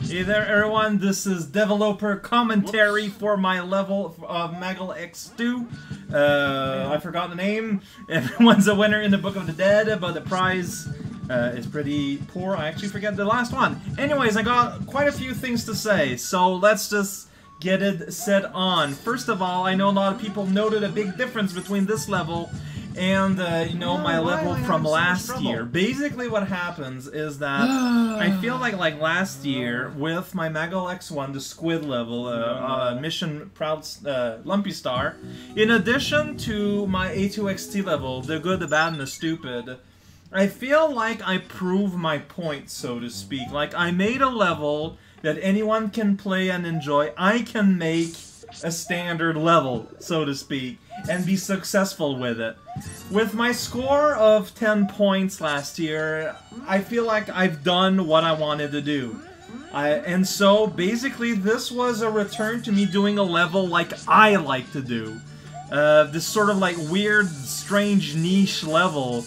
Hey there everyone, this is developer commentary for my level of MaGLX2. I forgot the name. Everyone's a winner in the Book of the Dead, but the prize is pretty poor. I actually forget the last one. Anyways, I got quite a few things to say, so let's just get it set on. First of all, I know a lot of people noted a big difference between this level and, you know, my level from last year. Basically what happens is that I feel like last year with my MaGLX1, the squid level, Mission Proud Lumpy Star, in addition to my A2XT level, the good, the bad, and the stupid, I feel like I proved my point, so to speak. Like, I made a level that anyone can play and enjoy. I can make a standard level, so to speak, and be successful with it. With my score of 10 points last year, I feel like I've done what I wanted to do. And so, basically, this was a return to me doing a level like I like to do. This sort of like weird, strange niche level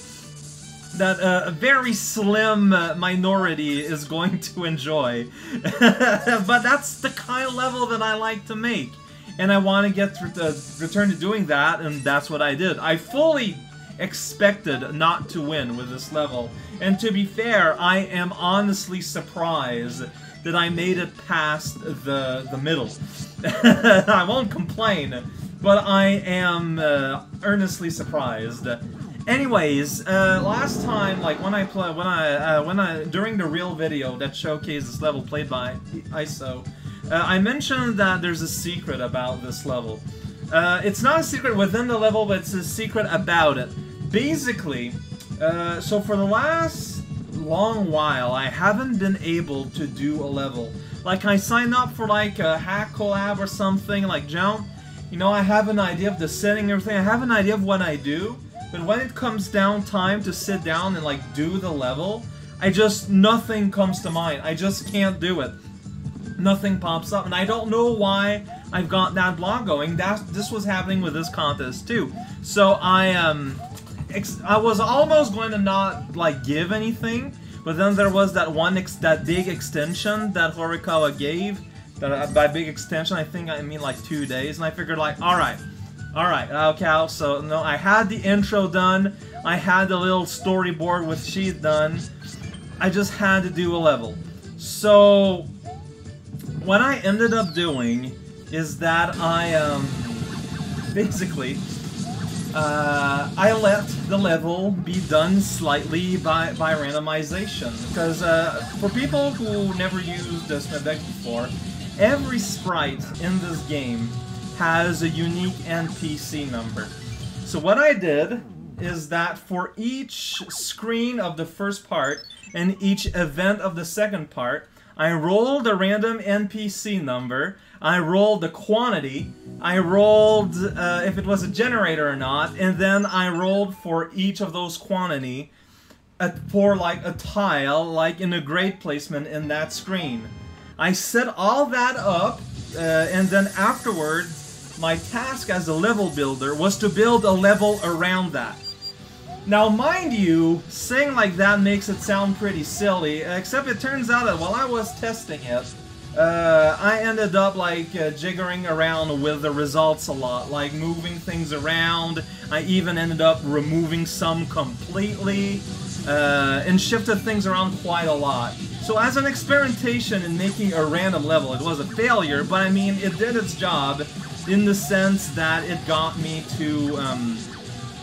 that a very slim minority is going to enjoy. But that's the kind of level that I like to make. And I want to get return to doing that, and that's what I did. I fully expected not to win with this level. And to be fair, I am honestly surprised that I made it past the middle. I won't complain, but I am earnestly surprised. Anyways, last time, like during the real video that showcased this level played by ISO, I mentioned that there's a secret about this level. It's not a secret within the level, but it's a secret about it. Basically, so for the last long while, I haven't been able to do a level. Like, I signed up for like a hack collab or something, like jump. You know, I have an idea of the setting and everything. I have an idea of what I do, but when it comes down time to sit down and like do the level, nothing comes to mind. I just can't do it. Nothing pops up, and I don't know why I've got that block going. This was happening with this contest too. So I was almost going to not like give anything, but then there was that big extension that Horikawa gave. That by big extension, I think I mean like 2 days, and I figured like, all right, okay. So no, I had the intro done. I had the little storyboard with sheet done. I just had to do a level. So what I ended up doing is that I, basically, I let the level be done slightly by randomization. Because, for people who never used SMEDEC before, every sprite in this game has a unique NPC number. So what I did is that for each screen of the first part and each event of the second part, I rolled a random NPC number, I rolled the quantity, I rolled if it was a generator or not, and then I rolled for each of those quantity for like a tile, like in a grade placement in that screen. I set all that up, and then afterwards, my task as a level builder was to build a level around that. Now, mind you, saying like that makes it sound pretty silly, except it turns out that while I was testing it, I ended up like jiggering around with the results a lot, like moving things around. I even ended up removing some completely, and shifted things around quite a lot. So as an experimentation in making a random level, it was a failure, but I mean, it did its job in the sense that it got me to,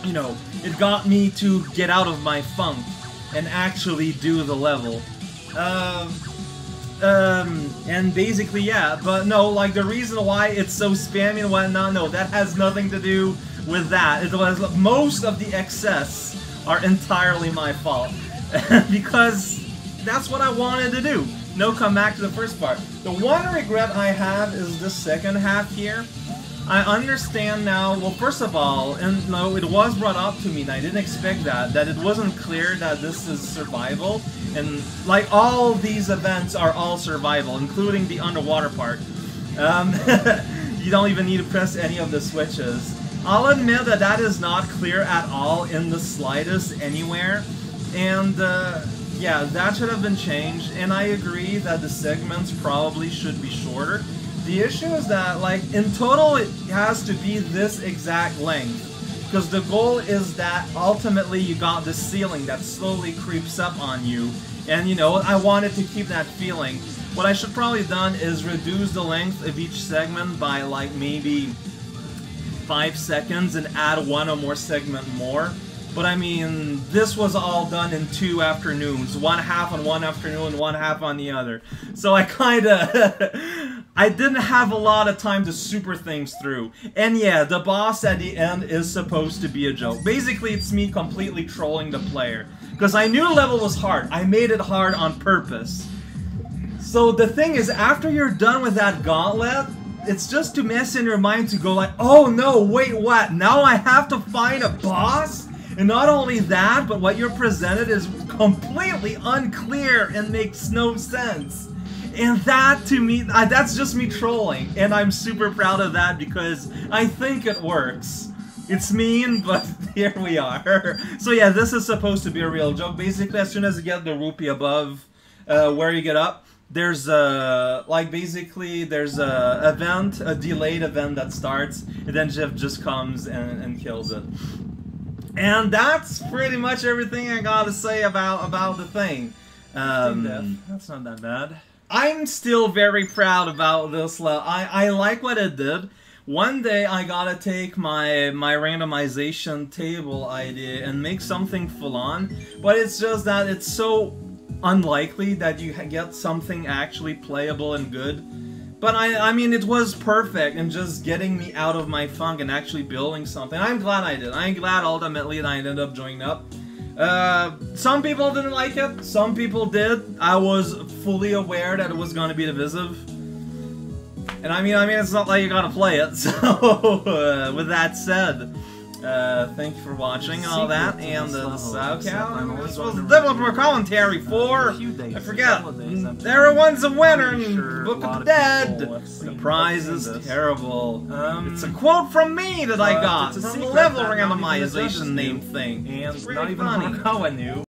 you know, it got me to get out of my funk and actually do the level. And basically, yeah, but no, like, the reason why it's so spammy and whatnot, no, that has nothing to do with that. It was, most of the excess are entirely my fault. Because that's what I wanted to do. No, come back to the first part. The one regret I have is the second half here. I understand now, well, first of all, and no, it was brought up to me, and I didn't expect that it wasn't clear that this is survival, and like all these events are all survival, including the underwater part. You don't even need to press any of the switches. I'll admit that is not clear at all in the slightest anywhere, and yeah, that should have been changed, and I agree that the segments probably should be shorter. The issue is that, like, in total it has to be this exact length, because the goal is that ultimately you got this ceiling that slowly creeps up on you, and you know, I wanted to keep that feeling. What I should probably have done is reduce the length of each segment by like maybe 5 seconds and add one or more segment more. But I mean, this was all done in 2 afternoons. One half on one afternoon, one half on the other. So I kinda... I didn't have a lot of time to super things through. And yeah, the boss at the end is supposed to be a joke. Basically, it's me completely trolling the player. Because I knew the level was hard. I made it hard on purpose. So the thing is, after you're done with that gauntlet, it's just to mess in your mind to go like, oh no, wait, what? Now I have to find a boss? And not only that, but what you're presented is completely unclear and makes no sense. And that, to me, that's just me trolling. And I'm super proud of that because I think it works. It's mean, but here we are. So yeah, this is supposed to be a real joke. Basically, as soon as you get the rupee above where you get up, there's there's a event, a delayed event that starts, and then Jeff just comes and kills it. And that's pretty much everything I gotta say about the thing. That's not that bad. I'm still very proud about this level. I like what it did. One day I gotta take my randomization table idea and make something full on, but it's just that it's so unlikely that you get something actually playable and good. But I mean, it was perfect in just getting me out of my funk and actually building something. I'm glad I did. I'm glad ultimately that I ended up joining up. Some people didn't like it. Some people did. I was fully aware that it was going to be divisive. And I mean, it's not like you gotta play it. So, with that said, thank you for watching and all that, and the SoundCloud. This was developer commentary for, I forget, everyone's a winner in Book of the Dead. The prize is terrible. It's a quote from me that I got from the level randomization name thing. And it's not even funny.